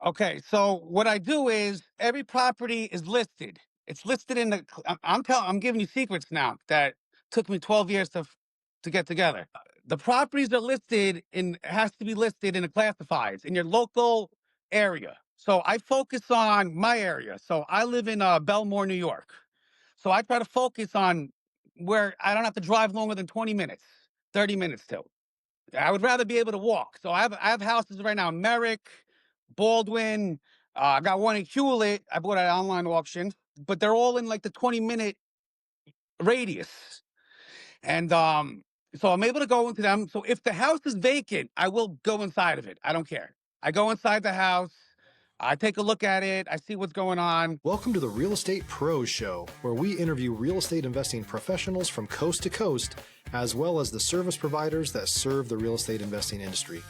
Okay, so what I do is every property is listed. It's listed in the. I'm giving you secrets now that took me 12 years to get together. The properties are listed in has to be listed in the classifieds in your local area. So I focus on my area. So I live in Belmore, New York. So I try to focus on where I don't have to drive longer than 20 minutes, 30 minutes till. I would rather be able to walk. So I have houses right now in Merrick, Baldwin. I got one in Hewlett. I bought at an online auction, but they're all in like the 20-minute radius. And so I'm able to go into them. So if the house is vacant, I will go inside of it. I don't care. I go inside the house. I take a look at it. I see what's going on. Welcome to the Real Estate Pros Show, where we interview real estate investing professionals from coast to coast, as well as the service providers that serve the real estate investing industry.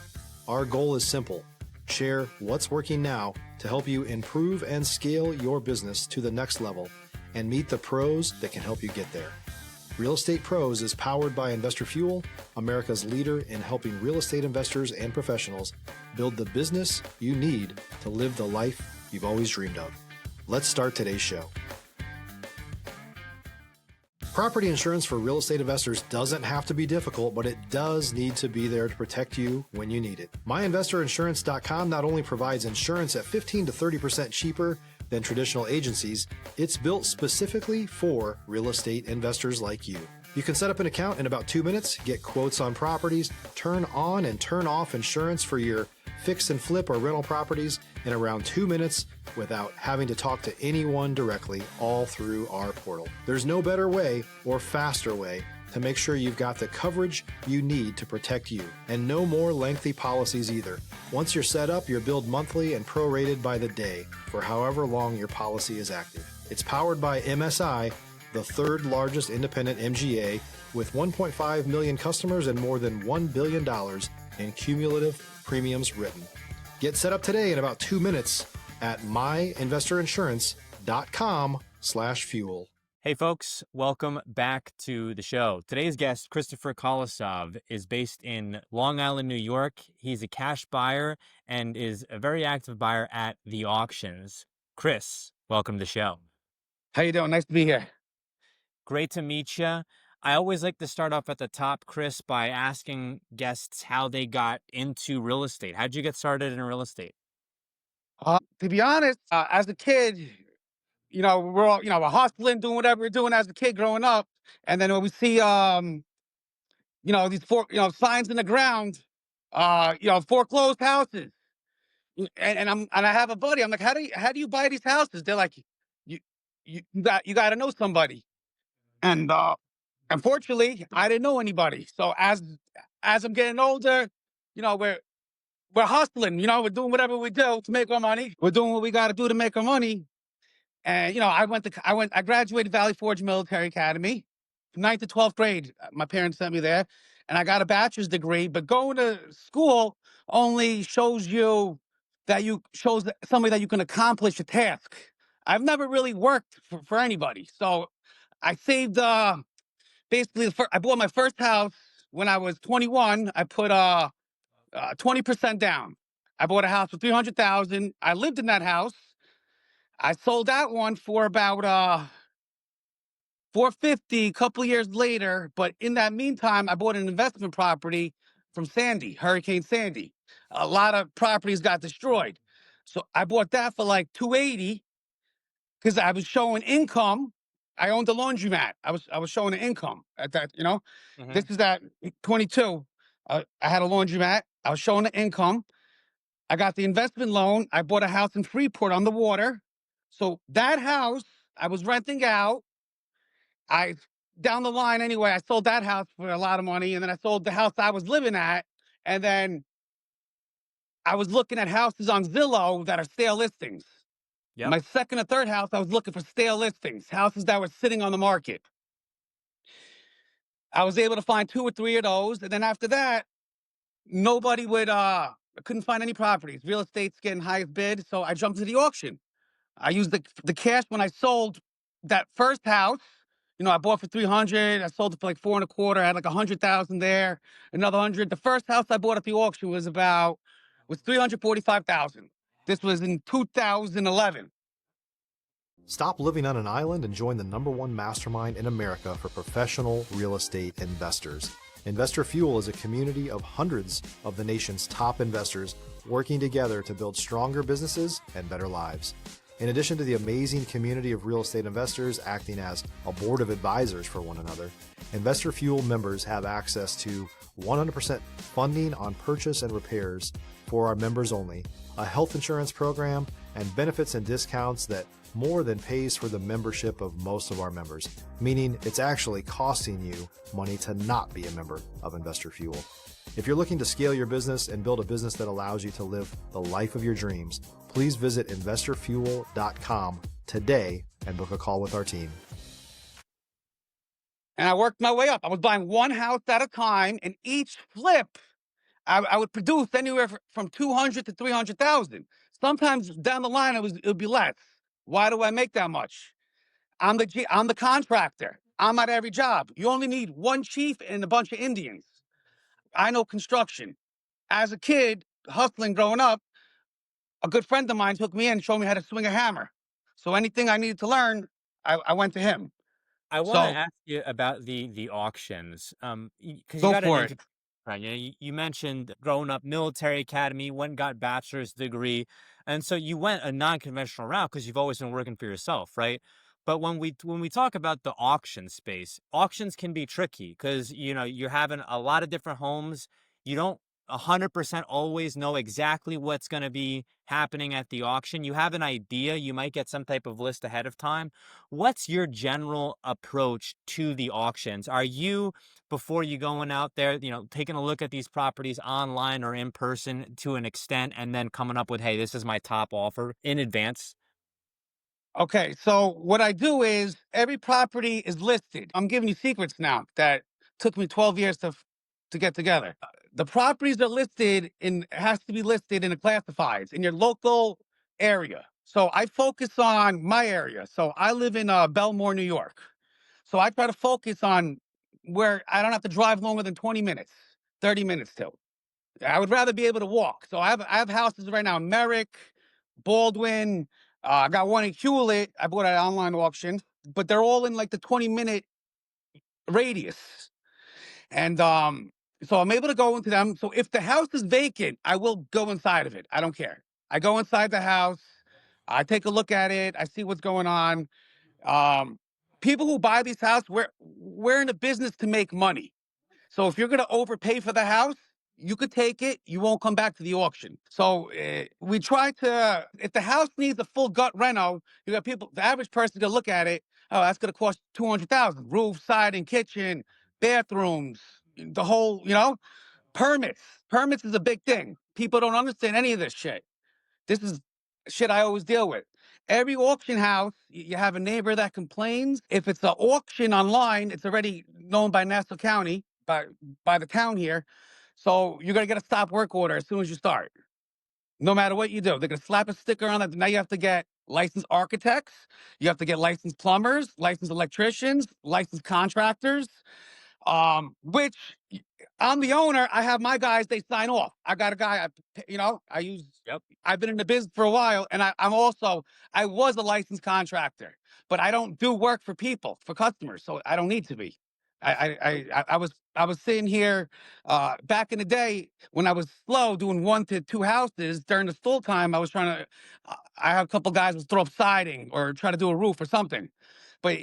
Our goal is simple: share what's working now to help you improve and scale your business to the next level and meet the pros that can help you get there. Real Estate Pros is powered by Investor Fuel, America's leader in helping real estate investors and professionals build the business you need to live the life you've always dreamed of. Let's start today's show. Property insurance for real estate investors doesn't have to be difficult, but it does need to be there to protect you when you need it. MyInvestorInsurance.com not only provides insurance at 15 to 30% cheaper than traditional agencies, it's built specifically for real estate investors like you. You can set up an account in about 2 minutes, get quotes on properties, turn on and turn off insurance for your fix and flip or rental properties in around 2 minutes without having to talk to anyone directly, all through our portal. There's no better way or faster way to make sure you've got the coverage you need to protect you, and no more lengthy policies either. Once you're set up, you're billed monthly and prorated by the day for however long your policy is active. It's powered by MSI, the third largest independent MGA, with 1.5 million customers and more than $1 billion in cumulative premiums written. Get set up today in about 2 minutes at myinvestorinsurance.com/fuel. Hey folks, welcome back to the show. Today's guest, Christopher Kolosov, is based in Long Island, New York. He's a cash buyer and is a very active buyer at the auctions. Chris, welcome to the show. How you doing? Nice to be here. Great to meet you. I always like to start off at the top, Chris, by asking guests how they got into real estate. How'd you get started in real estate? To be honest, as a kid, we're all, we're hustling, doing whatever we're doing as a kid growing up. And then when we see, these signs in the ground, foreclosed houses. And I have a buddy. I'm like, how do you buy these houses? They're like, you, you got to know somebody. And, unfortunately, I didn't know anybody. So as I'm getting older, we're hustling, we're doing whatever we do to make our money. We're doing what we got to do to make our money. And I graduated Valley Forge Military Academy, 9th to 12th grade. My parents sent me there, and I got a bachelor's degree. But going to school only shows somebody that you can accomplish a task. I've never really worked for anybody, so I saved. Basically, I bought my first house when I was 21. I put 20% down. I bought a house for $300,000. I lived in that house. I sold that one for about $450 a couple years later. But in that meantime, I bought an investment property from Hurricane Sandy. A lot of properties got destroyed. So I bought that for like $280 because I was showing income. I owned a laundromat. I was showing an income at that, Mm-hmm. This is at 22. I had a laundromat. I was showing the income. I got the investment loan. I bought a house in Freeport on the water. So that house I was renting out. Down the line anyway, I sold that house for a lot of money. And then I sold the house I was living at. And then I was looking at houses on Zillow that are stale listings. Yep. My second or third house, I was looking for stale listings, houses that were sitting on the market. I was able to find 2 or 3 of those. And then after that, I couldn't find any properties. Real estate's getting highest bid. So I jumped to the auction. I used the cash when I sold that first house. I bought for $300. I sold it for like $425. I had like $100,000 there, another $100. The first house I bought at the auction was $345,000. This was in 2011. Stop living on an island and join the #1 mastermind in America for professional real estate investors. Investor Fuel is a community of hundreds of the nation's top investors working together to build stronger businesses and better lives. In addition to the amazing community of real estate investors acting as a board of advisors for one another, Investor Fuel members have access to 100% funding on purchase and repairs for our members only, a health insurance program, and benefits and discounts that more than pays for the membership of most of our members, meaning it's actually costing you money to not be a member of Investor Fuel. If you're looking to scale your business and build a business that allows you to live the life of your dreams, please visit investorfuel.com today and book a call with our team. And I worked my way up. I was buying one house at a time, and each flip, I would produce anywhere from 200 to 300,000. Sometimes down the line, it would be less. Why do I make that much? I'm the contractor. I'm at every job. You only need one chief and a bunch of Indians. I know construction. As a kid, hustling growing up, a good friend of mine took me in and showed me how to swing a hammer. So anything I needed to learn, I went to him. I want to So ask you about the auctions, because you go got an for it. interesting background. You mentioned growing up military academy, went and got bachelor's degree, and so you went a non-conventional route because you've always been working for yourself, right? But when we talk about the auction space, auctions can be tricky because you're having a lot of different homes. You don't 100% always know exactly what's going to be happening at the auction. You have an idea, you might get some type of list ahead of time. What's your general approach to the auctions? Are you, before you going out there, taking a look at these properties online or in person to an extent, and then coming up with, hey, this is my top offer in advance? Okay, so what I do is every property is listed. I'm giving you secrets now that took me 12 years to get together. The properties are listed in has to be listed in the classifieds in your local area. So I focus on my area. So I live in Belmore, New York. So I try to focus on where I don't have to drive longer than 20 minutes, 30 minutes till. I would rather be able to walk. So I have houses right now in Merrick, Baldwin. I got one in Hewlett. I bought at an online auction, but they're all in like the 20-minute radius. And so I'm able to go into them. So if the house is vacant, I will go inside of it. I don't care. I go inside the house. I take a look at it. I see what's going on. Um, People who buy these houses, we're in a business to make money. So if you're going to overpay for the house, you could take it. You won't come back to the auction. So we try to, if the house needs a full gut reno, you got people, the average person to look at it. Oh, that's going to cost 200,000. Roof, siding, kitchen, bathrooms, the whole, permits. Permits is a big thing. People don't understand any of this shit. This is shit I always deal with. Every auction house, you have a neighbor that complains. If it's an auction online, it's already known by Nassau County, by the town here. So you're gonna get a stop work order as soon as you start. No matter what you do, they're gonna slap a sticker on it. Now you have to get licensed architects, you have to get licensed plumbers, licensed electricians, licensed contractors. Which I'm the owner. I have my guys. They sign off. I got a guy. I use. Yep. I've been in the business for a while, and I was a licensed contractor, but I don't do work for people, for customers, so I don't need to be. I was sitting here back in the day when I was slow doing 1 to 2 houses during the full time. I was trying to. I have a couple guys would throw up siding or try to do a roof or something, but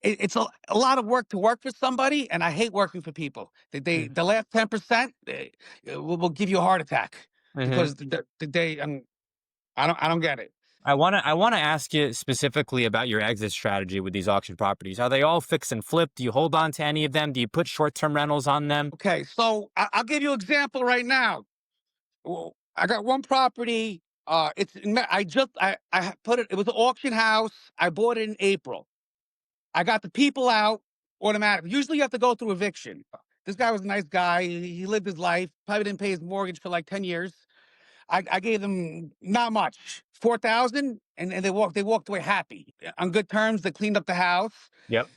it's a lot of work to work for somebody, and I hate working for people. The last 10% will give you a heart attack Mm-hmm. because I don't get it. I want to ask you specifically about your exit strategy with these auction properties. Are they all fix and flip? Do you hold on to any of them? Do you put short-term rentals on them? Okay, so I'll give you an example right now. Well, I got one property. I put it. It was an auction house. I bought it in April. I got the people out automatically. Usually you have to go through eviction. This guy was a nice guy. He lived his life. Probably didn't pay his mortgage for like 10 years. I gave them not much, 4,000, and they walked away happy on good terms. They cleaned up the house. Yep.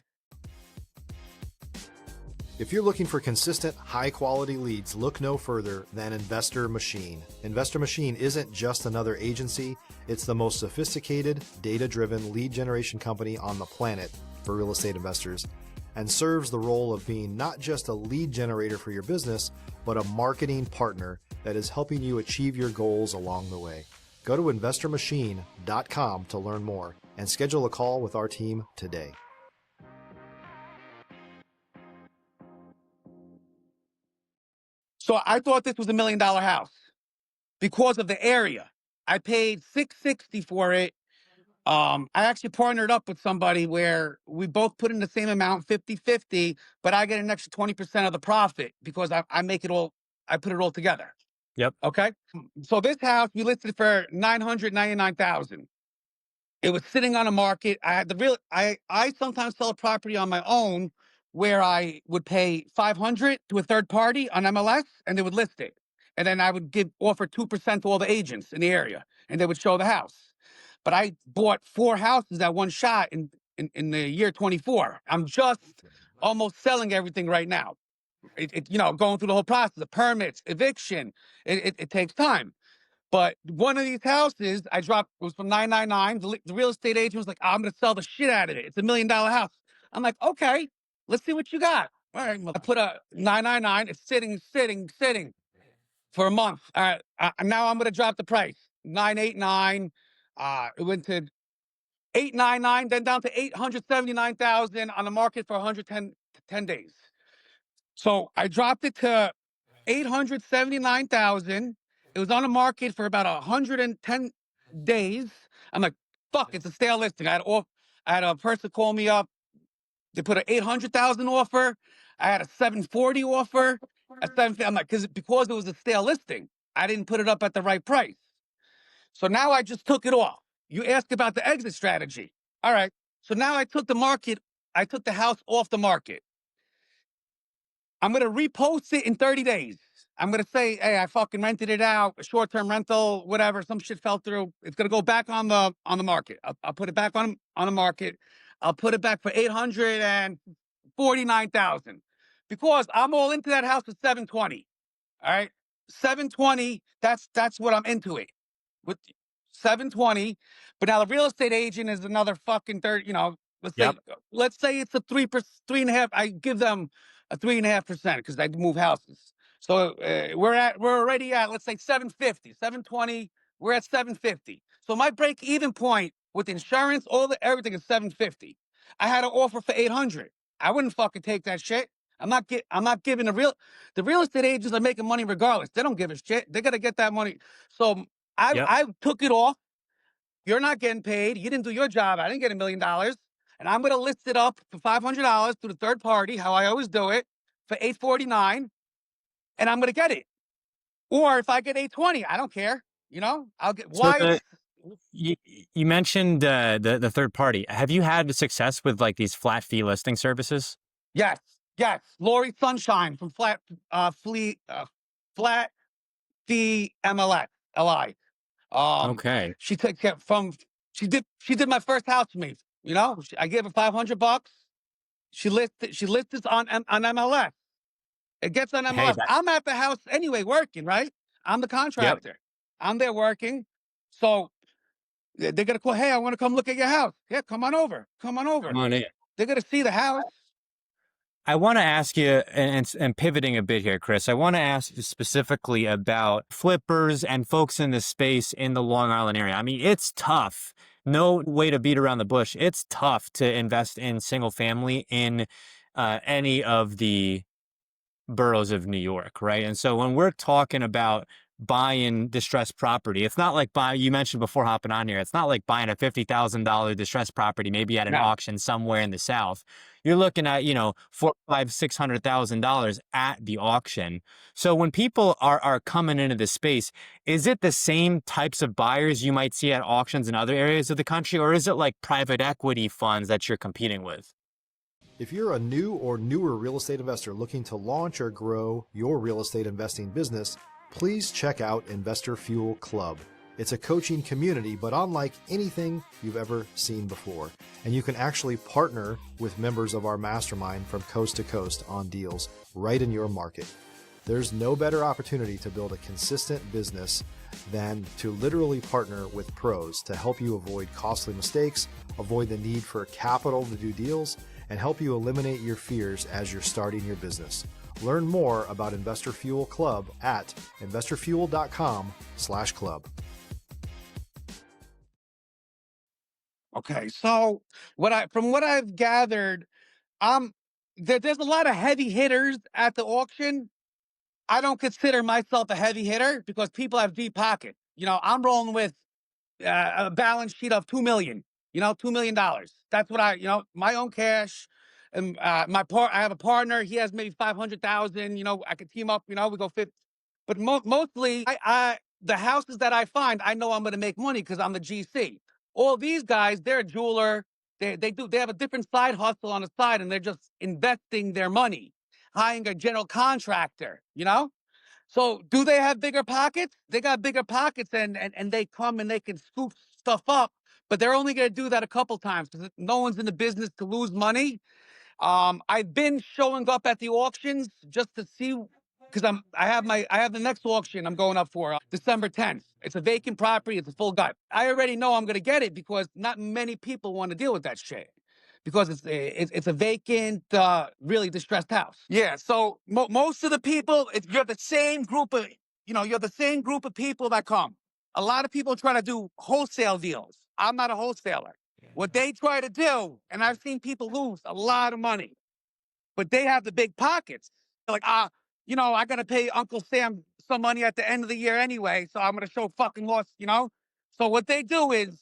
If you're looking for consistent, high-quality leads, look no further than Investor Machine. Investor Machine isn't just another agency, it's the most sophisticated, data-driven lead generation company on the planet for real estate investors, and serves the role of being not just a lead generator for your business, but a marketing partner that is helping you achieve your goals along the way. Go to investormachine.com to learn more and schedule a call with our team today. So I thought this was $1 million house because of the area. I paid $660 for it. I actually partnered up with somebody where we both put in the same amount, 50-50, but I get an extra 20% of the profit because I make it all, I put it all together. Yep. Okay. So this house we listed for $999,000. It was sitting on the market. I had I sometimes sell a property on my own where I would pay $500 to a third party on MLS and they would list it. And then I would offer 2% to all the agents in the area and they would show the house. But I bought 4 houses at one shot in the year 24. I'm just almost selling everything right now. Going through the whole process, the permits, eviction, it takes time. But one of these houses I dropped was from 999. The real estate agent was like, I'm going to sell the shit out of it. It's $1 million house. I'm like, okay, let's see what you got. All right. I put a 999. It's sitting for a month. All right. Now I'm going to drop the price. 989. It went to 899, then down to 879,000 on the market for 10 days. So I dropped it to 879,000. It was on the market for about 110 days. I'm like, fuck, it's a stale listing. I had a person call me up. They put an 800,000 offer. I had a 740 offer. A 750. I'm like, because it was a stale listing, I didn't put it up at the right price. So now I just took it off. You asked about the exit strategy. All right. So now I took the house off the market. I'm going to repost it in 30 days. I'm going to say, hey, I fucking rented it out, a short-term rental, whatever, some shit fell through. It's going to go back on the market. I'll put it back on the market. I'll put it back for 849,000 because I'm all into that house with 720. All right. 720, that's what I'm into it. With 720. But now the real estate agent is another fucking 30, let's say it's a 3.5. I give them a 3.5% because I move houses. So we're already at, let's say 750, 720. We're at 750. So my break even point with insurance, everything is 750. I had an offer for 800. I wouldn't fucking take that shit. I'm not giving the real estate agents are making money regardless. They don't give a shit. They got to get that money. So I took it off. You're not getting paid. You didn't do your job. I didn't get $1 million. And I'm going to list it up for $500 to the third party, how I always do it, for $849. And I'm going to get it. Or if I get $820, I don't care. I'll get You mentioned the third party. Have you had success with like these flat fee listing services? Yes. Lori Sunshine from Flat Fee MLS LI. Okay. She took care she did my first house for me. I gave her $500. She listed on MLS. It gets on MLS. I'm at the house anyway working, right? I'm the contractor. Yep. I'm there working. So they're going to call, hey, I want to come look at your house. Yeah, come on over. Come on in. They're going to see the house. I want to ask you, and pivoting a bit here, Chris, I want to ask you specifically about flippers and folks in the space in the Long Island area. I mean, it's tough. No way to beat around the bush. It's tough to invest in single family in any of the boroughs of New York, right? And so when we're talking about buying distressed property, it's not like you mentioned before hopping on here, it's not like buying a $50,000 distressed property, maybe at an auction somewhere in the South. You're looking at, $400,000, $500,000, $600,000 at the auction. So when people are coming into this space, is it the same types of buyers you might see at auctions in other areas of the country, or is it like private equity funds that you're competing with? If you're a new or newer real estate investor looking to launch or grow your real estate investing business, please check out Investor Fuel Club. It's a coaching community, but unlike anything you've ever seen before. And you can actually partner with members of our mastermind from coast to coast on deals right in your market. There's no better opportunity to build a consistent business than to literally partner with pros to help you avoid costly mistakes, avoid the need for capital to do deals, and help you eliminate your fears as you're starting your business. Learn more about Investor Fuel Club at investorfuel.com/club. Okay, so from what I've gathered, there's a lot of heavy hitters at the auction. I don't consider myself a heavy hitter because people have deep pockets. I'm rolling with a balance sheet of 2 million. $2 million. That's what my own cash. And I have a partner. He has maybe 500,000. I could team up. We go 50. But mostly, the houses that I find, I know I'm going to make money because I'm the GC. All these guys, they're a jeweler. They have a different side hustle on the side, and they're just investing their money, hiring a general contractor. So do they have bigger pockets? They got bigger pockets, and they come and they can scoop stuff up, but they're only going to do that a couple times because no one's in the business to lose money. I've been showing up at the auctions just to see because I have the next auction I'm going up for December 10th. It's a vacant property. It's a full gut. I already know I'm going to get it because not many people want to deal with that shit because it's a vacant, really distressed house. Yeah. So most of the people, you're the same group of people that come. A lot of people try to do wholesale deals. I'm not a wholesaler. What they try to do, and I've seen people lose a lot of money, but they have the big pockets. They're like, I got to pay Uncle Sam some money at the end of the year anyway, so I'm going to show fucking loss. So what they do is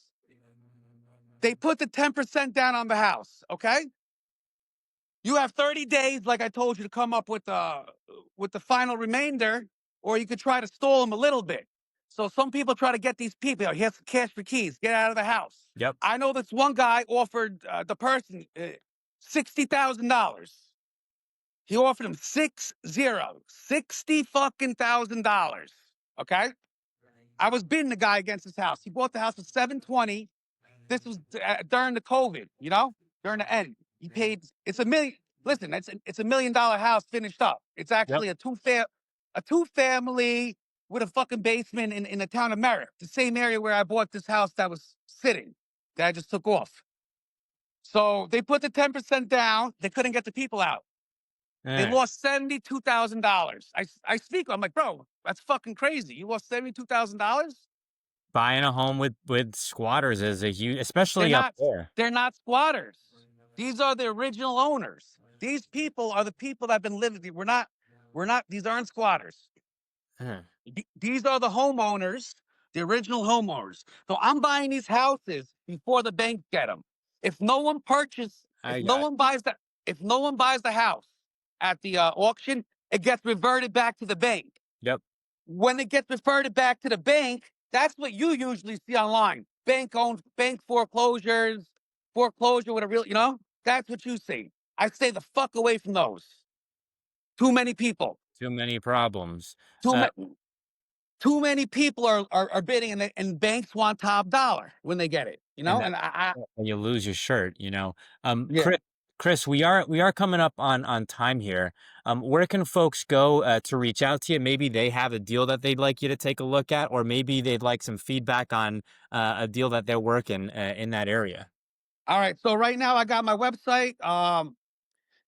they put the 10% down on the house, okay? You have 30 days, like I told you, to come up with the final remainder, or you could try to stall them a little bit. So some people try to get these people. He has cash for keys. Get out of the house. Yep. I know this one guy offered the person $60,000. He offered him 60 fucking $1,000. Okay. I was bidding the guy against his house. He bought the house for 720. This was during the COVID, during the end. He paid. It's a million. Listen, it's $1 million house finished up. It's actually a two family with a fucking basement in the town of Merritt, the same area where I bought this house that was sitting, that I just took off. So they put the 10% down. They couldn't get the people out. They lost $72,000. I speak. I'm like, bro, that's fucking crazy. You lost $72,000. Buying a home with squatters is a huge, especially up there. They're not squatters. These are the original owners. These people are the people that have been living. These aren't squatters. These are the homeowners, the original homeowners. So I'm buying these houses before the bank get them. If no one buys the house at the auction, it gets reverted back to the bank. Yep. When it gets reverted back to the bank, that's what you usually see online. Bank foreclosure with a real, that's what you see. I stay the fuck away from those. Too many people. Too many problems. Too many people are bidding, and banks want top dollar when they get it. And you lose your shirt. Yeah. Chris, we are coming up on time here. Where can folks go to reach out to you? Maybe they have a deal that they'd like you to take a look at, or maybe they'd like some feedback on a deal that they're working in that area. All right. So right now I got my website,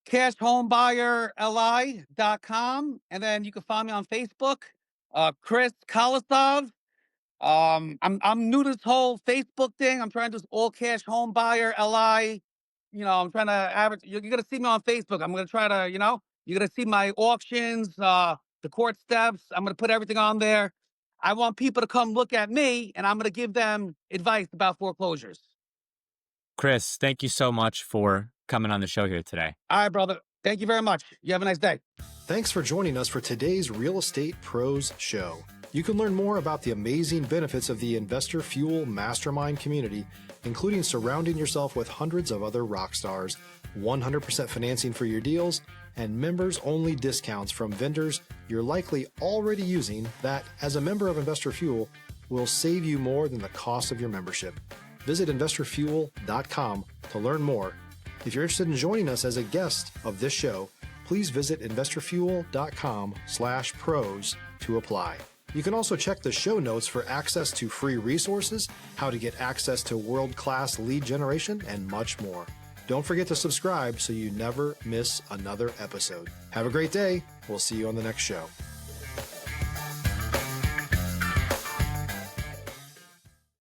cashhomebuyerli.com, and then you can find me on Facebook, Chris Kolosov. I'm new to this whole Facebook thing. I'm trying to do all cash home buyer LI. I'm trying to average. You're gonna see me on Facebook. I'm gonna try to, you're gonna see my auctions, the court steps. I'm gonna put everything on there. I want people to come look at me, and I'm gonna give them advice about foreclosures. Chris, thank you so much for coming on the show here today. All right, brother. Thank you very much. You have a nice day. Thanks for joining us for today's Real Estate Pros Show. You can learn more about the amazing benefits of the Investor Fuel Mastermind community, including surrounding yourself with hundreds of other rock stars, 100% financing for your deals, and members-only discounts from vendors you're likely already using that, as a member of Investor Fuel, will save you more than the cost of your membership. Visit investorfuel.com to learn more. If you're interested in joining us as a guest of this show, please visit investorfuel.com/pros to apply. You can also check the show notes for access to free resources, how to get access to world-class lead generation, and much more. Don't forget to subscribe so you never miss another episode. Have a great day. We'll see you on the next show.